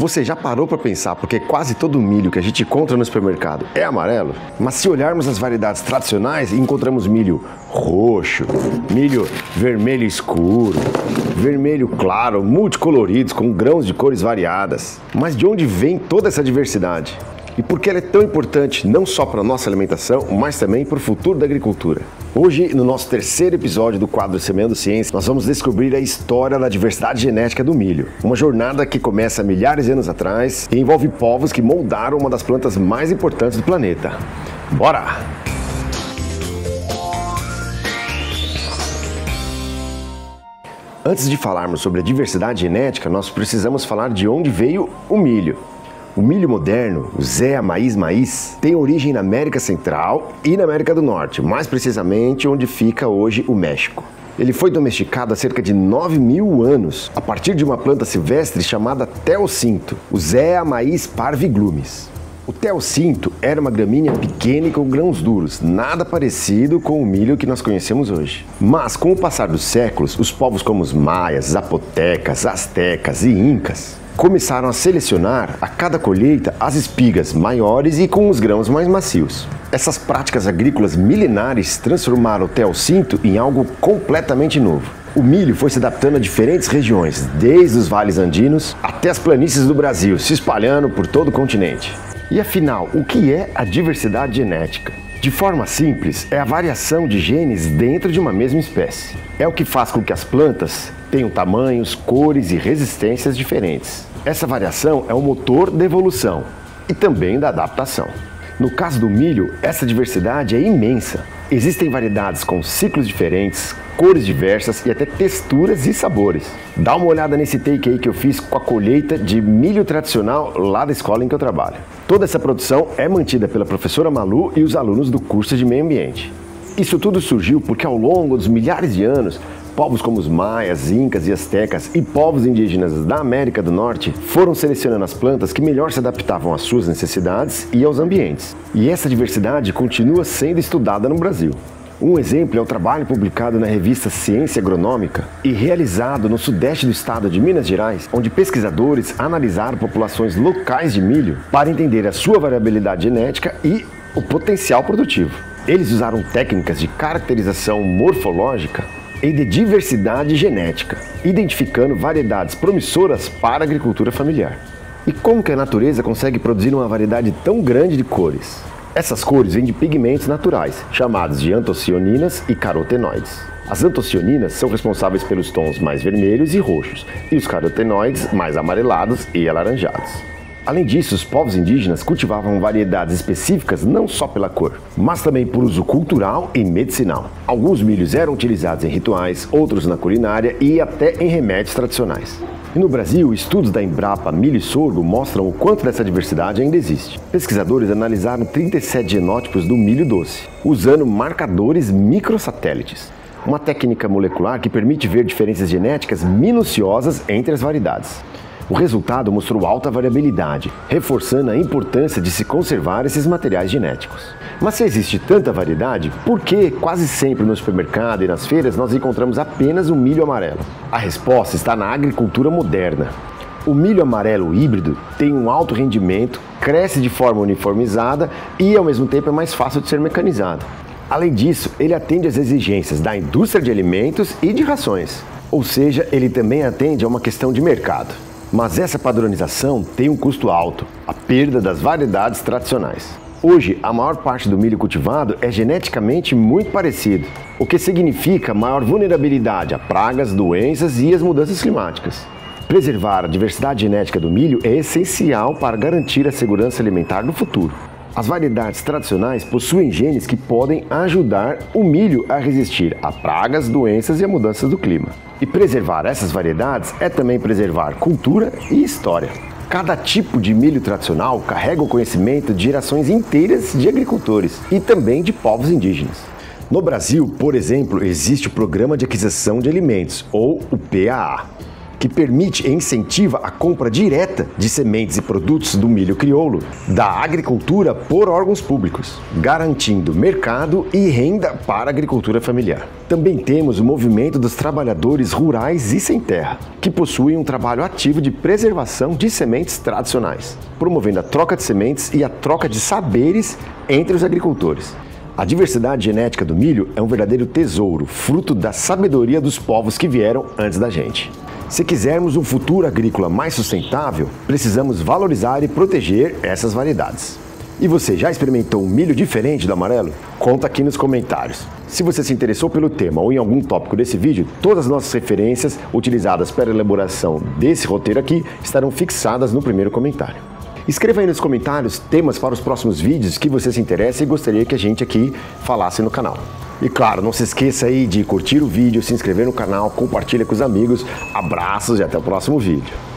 Você já parou para pensar porque quase todo milho que a gente encontra no supermercado é amarelo? Mas se olharmos as variedades tradicionais, encontramos milho roxo, milho vermelho escuro, vermelho claro, multicoloridos com grãos de cores variadas. Mas de onde vem toda essa diversidade? E por que ela é tão importante não só para a nossa alimentação, mas também para o futuro da agricultura? Hoje, no nosso terceiro episódio do quadro Semeando Ciência, nós vamos descobrir a história da diversidade genética do milho. Uma jornada que começa há milhares de anos atrás e envolve povos que moldaram uma das plantas mais importantes do planeta. Bora! Antes de falarmos sobre a diversidade genética, nós precisamos falar de onde veio o milho. O milho moderno, o Zea maíz, tem origem na América Central e na América do Norte, mais precisamente onde fica hoje o México. Ele foi domesticado há cerca de 9.000 anos, a partir de uma planta silvestre chamada teoscinto, o Zea maíz parviglumis. O teoscinto era uma gramínea pequena e com grãos duros, nada parecido com o milho que nós conhecemos hoje. Mas, com o passar dos séculos, os povos como os maias, zapotecas, astecas e incas começaram a selecionar a cada colheita as espigas maiores e com os grãos mais macios. Essas práticas agrícolas milenares transformaram o teoscinto em algo completamente novo. O milho foi se adaptando a diferentes regiões, desde os vales andinos até as planícies do Brasil, se espalhando por todo o continente. E afinal, o que é a diversidade genética? De forma simples, é a variação de genes dentro de uma mesma espécie. É o que faz com que as plantas tenham tamanhos, cores e resistências diferentes. Essa variação é o motor da evolução e também da adaptação. No caso do milho, essa diversidade é imensa. Existem variedades com ciclos diferentes, cores diversas e até texturas e sabores. Dá uma olhada nesse take aí que eu fiz com a colheita de milho tradicional lá da escola em que eu trabalho. Toda essa produção é mantida pela professora Malu e os alunos do curso de meio ambiente. Isso tudo surgiu porque ao longo dos milhares de anos, povos como os maias, incas e astecas e povos indígenas da América do Norte foram selecionando as plantas que melhor se adaptavam às suas necessidades e aos ambientes. E essa diversidade continua sendo estudada no Brasil. Um exemplo é o trabalho publicado na revista Ciência Agronômica e realizado no sudeste do estado de Minas Gerais, onde pesquisadores analisaram populações locais de milho para entender a sua variabilidade genética e o potencial produtivo. Eles usaram técnicas de caracterização morfológica e de diversidade genética, identificando variedades promissoras para a agricultura familiar. E como que a natureza consegue produzir uma variedade tão grande de cores? Essas cores vêm de pigmentos naturais, chamados de antocianinas e carotenoides. As antocianinas são responsáveis pelos tons mais vermelhos e roxos, e os carotenoides mais amarelados e alaranjados. Além disso, os povos indígenas cultivavam variedades específicas não só pela cor, mas também por uso cultural e medicinal. Alguns milhos eram utilizados em rituais, outros na culinária e até em remédios tradicionais. E no Brasil, estudos da Embrapa Milho e Sorgo mostram o quanto dessa diversidade ainda existe. Pesquisadores analisaram 37 genótipos do milho doce, usando marcadores microsatélites, uma técnica molecular que permite ver diferenças genéticas minuciosas entre as variedades. O resultado mostrou alta variabilidade, reforçando a importância de se conservar esses materiais genéticos. Mas se existe tanta variedade, por que quase sempre no supermercado e nas feiras nós encontramos apenas o milho amarelo? A resposta está na agricultura moderna. O milho amarelo híbrido tem um alto rendimento, cresce de forma uniformizada e ao mesmo tempo é mais fácil de ser mecanizado. Além disso, ele atende às exigências da indústria de alimentos e de rações. Ou seja, ele também atende a uma questão de mercado. Mas essa padronização tem um custo alto, a perda das variedades tradicionais. Hoje, a maior parte do milho cultivado é geneticamente muito parecido, o que significa maior vulnerabilidade a pragas, doenças e as mudanças climáticas. Preservar a diversidade genética do milho é essencial para garantir a segurança alimentar no futuro. As variedades tradicionais possuem genes que podem ajudar o milho a resistir a pragas, doenças e a mudanças do clima. E preservar essas variedades é também preservar cultura e história. Cada tipo de milho tradicional carrega o conhecimento de gerações inteiras de agricultores e também de povos indígenas. No Brasil, por exemplo, existe o Programa de Aquisição de Alimentos, ou o PAA. que permite e incentiva a compra direta de sementes e produtos do milho crioulo da agricultura por órgãos públicos, garantindo mercado e renda para a agricultura familiar. Também temos o movimento dos trabalhadores rurais e sem terra, que possuem um trabalho ativo de preservação de sementes tradicionais, promovendo a troca de sementes e a troca de saberes entre os agricultores. A diversidade genética do milho é um verdadeiro tesouro, fruto da sabedoria dos povos que vieram antes da gente. Se quisermos um futuro agrícola mais sustentável, precisamos valorizar e proteger essas variedades. E você já experimentou um milho diferente do amarelo? Conta aqui nos comentários. Se você se interessou pelo tema ou em algum tópico desse vídeo, todas as nossas referências utilizadas para a elaboração desse roteiro aqui estarão fixadas no primeiro comentário. Escreva aí nos comentários temas para os próximos vídeos que você se interessa e gostaria que a gente aqui falasse no canal. E claro, não se esqueça aí de curtir o vídeo, se inscrever no canal, compartilha com os amigos. Abraços e até o próximo vídeo.